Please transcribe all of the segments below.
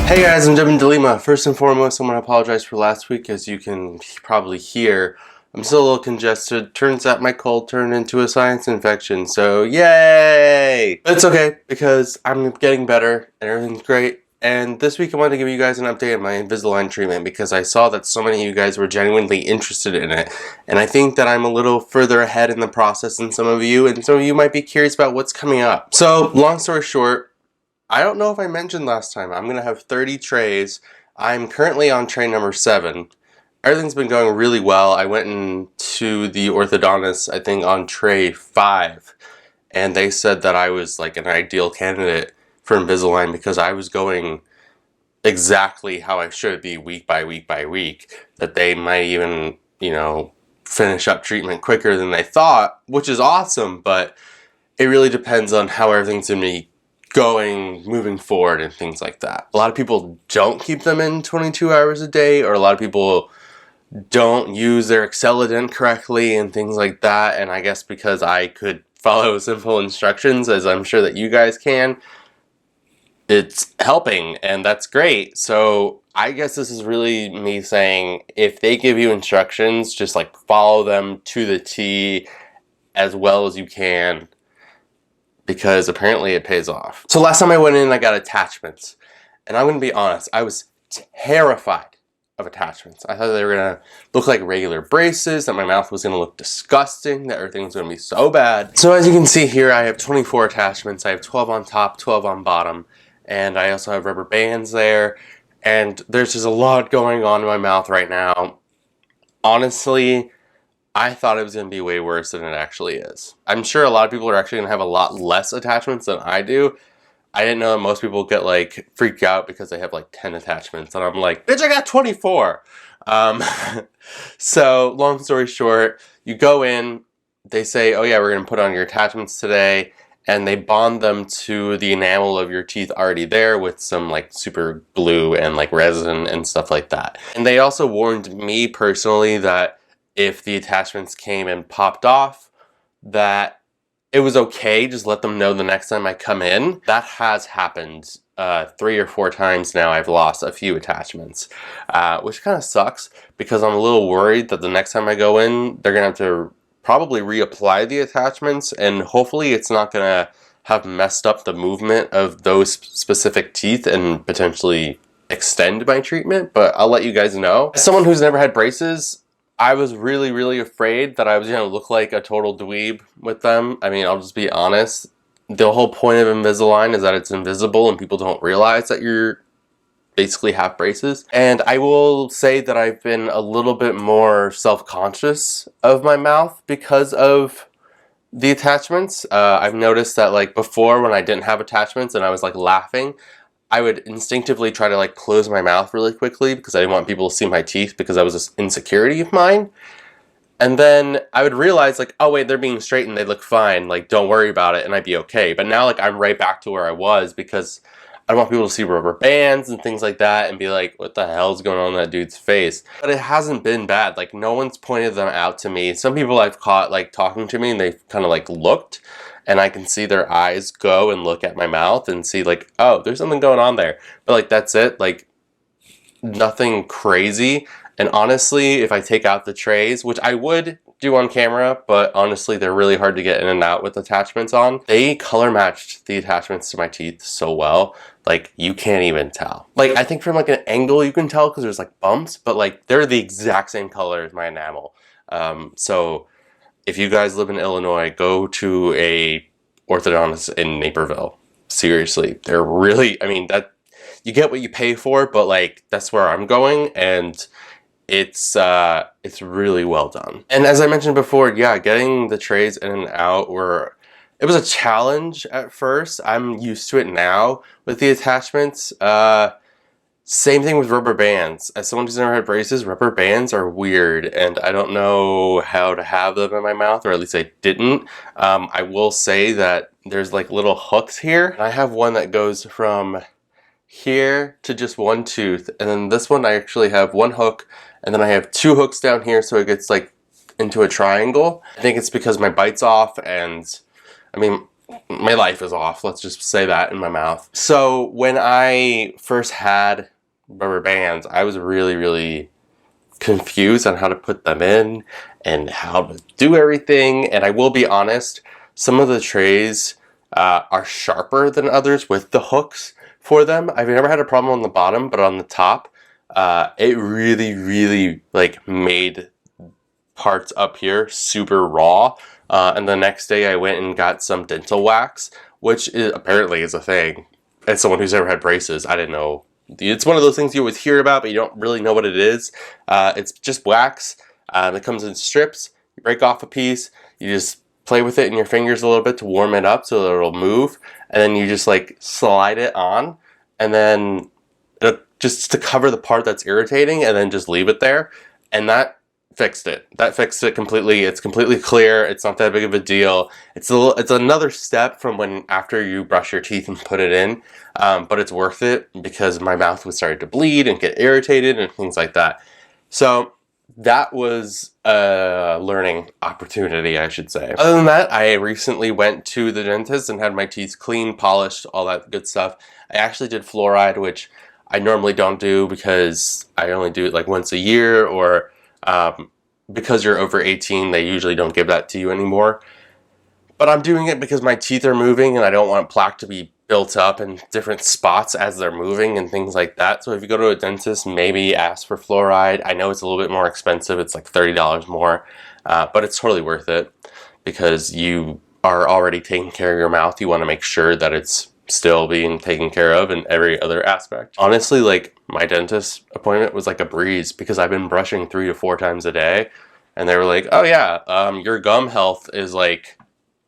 Hey guys, I'm Devin de Lima. First and foremost, I want to apologize for last week. As you can probably hear, I'm still a little congested. Turns out my cold turned into a sinus infection, so yay! But it's okay, because I'm getting better and everything's great. And this week I wanted to give you guys an update on my Invisalign treatment because I saw that so many of you guys were genuinely interested in it. And I think that I'm a little further ahead in the process than some of you, and some of you might be curious about what's coming up. So, long story short, I don't know if I mentioned last time, I'm going to have 30 trays. I'm currently on tray number 7. Everything's been going really well. I went into the orthodontist, I think, on tray 5. And they said that I was like an ideal candidate for Invisalign because I was going exactly how I should be week by week by week. That they might even, finish up treatment quicker than they thought, which is awesome, but it really depends on how everything's going to be going, moving forward, and things like that. A lot of people don't keep them in 22 hours a day, or a lot of people don't use their Excellident correctly and things like that, and I guess because I could follow simple instructions, as I'm sure that you guys can, it's helping, and that's great. So I guess this is really me saying, if they give you instructions, just like follow them to the T as well as you can, because apparently it pays off. So last time I went in, I got attachments. And I'm gonna be honest, I was terrified of attachments. I thought they were gonna look like regular braces, that my mouth was gonna look disgusting, that everything was gonna be so bad. So as you can see here, I have 24 attachments. I have 12 on top, 12 on bottom, and I also have rubber bands there. And there's just a lot going on in my mouth right now. Honestly, I thought it was going to be way worse than it actually is. I'm sure a lot of people are actually going to have a lot less attachments than I do. I didn't know that most people get like freaked out because they have like 10 attachments, and I'm like, bitch, I got 24. So long story short, you go in, they say, oh yeah, we're going to put on your attachments today, and they bond them to the enamel of your teeth already there with some like super glue and like resin and stuff like that. And they also warned me personally that if the attachments came and popped off, that it was okay, just let them know the next time I come in. That has happened 3 or 4 times now. I've lost a few attachments, which kind of sucks because I'm a little worried that the next time I go in, they're gonna have to probably reapply the attachments, and hopefully it's not gonna have messed up the movement of those specific teeth and potentially extend my treatment, but I'll let you guys know. As someone who's never had braces, I was really, really afraid that I was going to look like a total dweeb with them. I mean, I'll just be honest. The whole point of Invisalign is that it's invisible and people don't realize that you're basically have braces. And I will say that I've been a little bit more self-conscious of my mouth because of the attachments. I've noticed that like before, when I didn't have attachments and I was like laughing, I would instinctively try to like close my mouth really quickly because I didn't want people to see my teeth, because that was this insecurity of mine. And then I would realize like, oh wait, they're being straightened, they look fine, like don't worry about it, and I'd be okay. But now like I'm right back to where I was because I don't want people to see rubber bands and things like that and be like, what the hell's going on in that dude's face? But it hasn't been bad. Like no one's pointed them out to me. Some people I've caught like talking to me and they've kind of like looked, and I can see their eyes go and look at my mouth and see like, oh, there's something going on there. But like, that's it. Like nothing crazy. And honestly, if I take out the trays, which I would do on camera, but honestly, they're really hard to get in and out with attachments on. They color matched the attachments to my teeth so well. Like you can't even tell. Like I think from like an angle you can tell because there's like bumps, but like they're the exact same color as my enamel. So if you guys live in Illinois, go to a orthodontist in Naperville. Seriously, they're really, I mean, that you get what you pay for, but like that's where I'm going, and it's really well done. And as I mentioned before, yeah, getting the trays in and out it was a challenge at first. I'm used to it now with the attachments. Same thing with rubber bands. As someone who's never had braces, rubber bands are weird, and I don't know how to have them in my mouth, or at least I didn't. I will say that there's like little hooks here. I have one that goes from here to just one tooth, and then this one I actually have one hook, and then I have 2 hooks down here, so it gets like into a triangle. I think it's because my bite's off, and I mean, my life is off. Let's just say that in my mouth. So when I first had rubber bands, I was really, really confused on how to put them in and how to do everything. And I will be honest, some of the trays are sharper than others with the hooks for them. I've never had a problem on the bottom, but on the top, it really, really like made parts up here super raw. And the next day I went and got some dental wax, which apparently is a thing. As someone who's never had braces, I didn't know. It's one of those things you always hear about, but you don't really know what it is. It's just wax. It comes in strips. You break off a piece. You just play with it in your fingers a little bit to warm it up so that it'll move. And then you just like slide it on. And then just to cover the part that's irritating, and then just leave it there. And that fixed it. That fixed it completely. It's completely clear. It's not that big of a deal. It's another step from when after you brush your teeth and put it in, but it's worth it because my mouth was starting to bleed and get irritated and things like that. So that was a learning opportunity, I should say. Other than that, I recently went to the dentist and had my teeth clean, polished, all that good stuff. I actually did fluoride, which I normally don't do because I only do it like once a year, or because you're over 18, they usually don't give that to you anymore. But I'm doing it because my teeth are moving and I don't want plaque to be built up in different spots as they're moving and things like that. So if you go to a dentist, maybe ask for fluoride. I know it's a little bit more expensive. It's like $30 more, but it's totally worth it because you are already taking care of your mouth. You want to make sure that it's still being taken care of in every other aspect. Honestly, like my dentist appointment was like a breeze because I've been brushing 3 to 4 times a day, and they were like, oh yeah, your gum health is like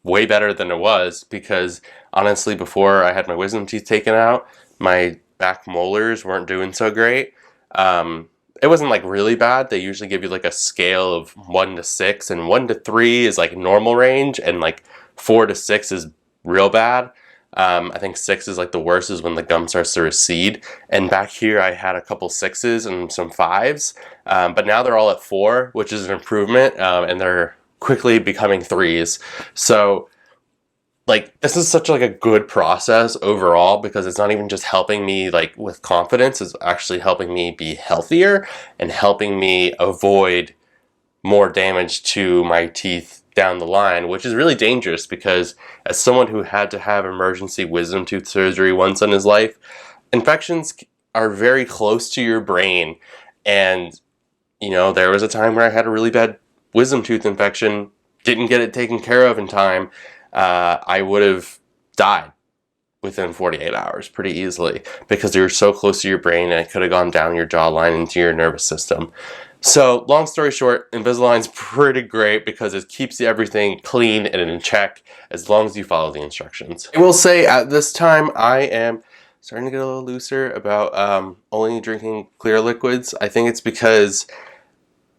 way better than it was, because honestly before I had my wisdom teeth taken out, my back molars weren't doing so great. It wasn't like really bad. They usually give you like a scale of 1 to 6, and 1 to 3 is like normal range, and like 4 to 6 is real bad. I think 6 is like the worst, is when the gum starts to recede. And back here I had a couple 6s and some 5s, but now they're all at 4, which is an improvement, and they're quickly becoming 3s. So like this is such like a good process overall, because it's not even just helping me like with confidence, it's actually helping me be healthier and helping me avoid more damage to my teeth down the line, which is really dangerous because as someone who had to have emergency wisdom tooth surgery once in his life, infections are very close to your brain. And, you know, there was a time where I had a really bad wisdom tooth infection, didn't get it taken care of in time. I would have died within 48 hours pretty easily because you're so close to your brain and it could have gone down your jawline into your nervous system. So long story short, Invisalign's pretty great because it keeps everything clean and in check as long as you follow the instructions. I will say at this time I am starting to get a little looser about only drinking clear liquids. I think it's because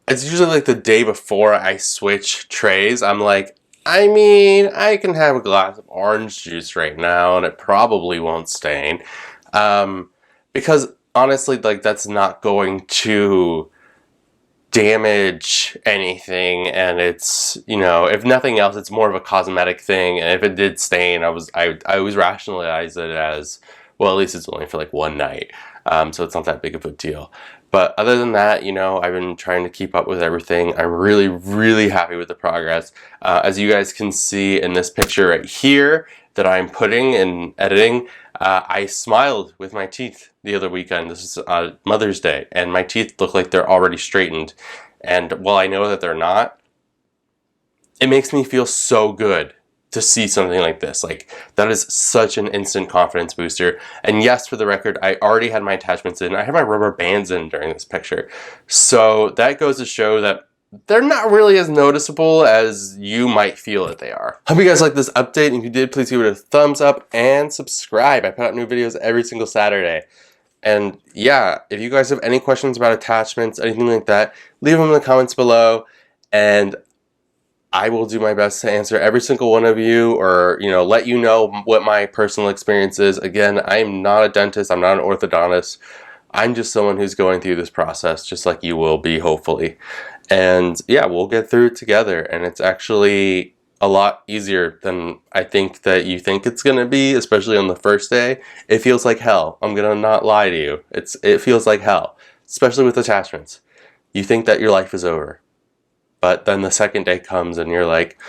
it's usually like the day before I switch trays. I'm like, I mean, I can have a glass of orange juice right now and it probably won't stain. Because honestly, like that's not going to damage anything, and it's, you know, if nothing else, it's more of a cosmetic thing. And if it did stain, I always rationalize it as, well, at least it's only for like one night, so it's not that big of a deal. But other than that, you know, I've been trying to keep up with everything. I'm really, really happy with the progress. As you guys can see in this picture right here that I'm putting and editing, I smiled with my teeth the other weekend. This is Mother's Day, and my teeth look like they're already straightened. And while I know that they're not, it makes me feel so good to see something like this. Like, that is such an instant confidence booster. And yes, for the record, I already had my attachments in. I had my rubber bands in during this picture. So that goes to show that they're not really as noticeable as you might feel that they are. Hope you guys liked this update, and if you did, please give it a thumbs up and subscribe. I put out new videos every single Saturday. And yeah, if you guys have any questions about attachments, anything like that, leave them in the comments below, and I will do my best to answer every single one of you, or, you know, let you know what my personal experience is. Again, I'm not a dentist, I'm not an orthodontist. I'm just someone who's going through this process, just like you will be, hopefully. And yeah, we'll get through it together. And it's actually a lot easier than I think that you think it's gonna be, especially on the first day. It feels like hell. I'm gonna not lie to you. It feels like hell, especially with attachments. You think that your life is over, but then the second day comes and you're like,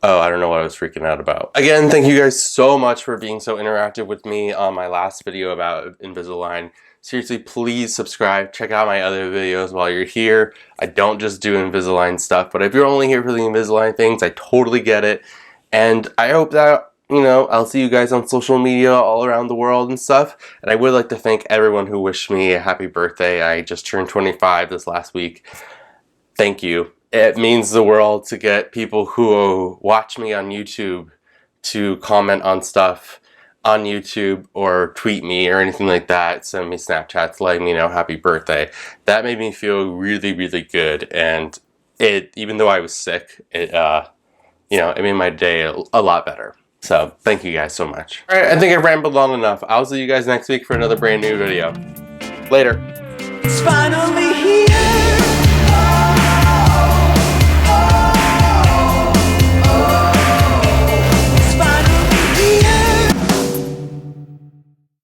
oh, I don't know what I was freaking out about. Again, thank you guys so much for being so interactive with me on my last video about Invisalign. Seriously, please subscribe. Check out my other videos while you're here. I don't just do Invisalign stuff, but if you're only here for the Invisalign things, I totally get it. And I hope that, you know, I'll see you guys on social media all around the world and stuff. And I would like to thank everyone who wished me a happy birthday. I just turned 25 this last week. Thank you. It means the world to get people who watch me on YouTube to comment on stuff on YouTube or tweet me or anything like that, send me Snapchats letting me know happy birthday. That made me feel really, really good, and even though I was sick, it made my day a lot better. So thank you guys so much. All right, I think I've rambled long enough. I'll see you guys next week for another brand new video. Later. It's finally here.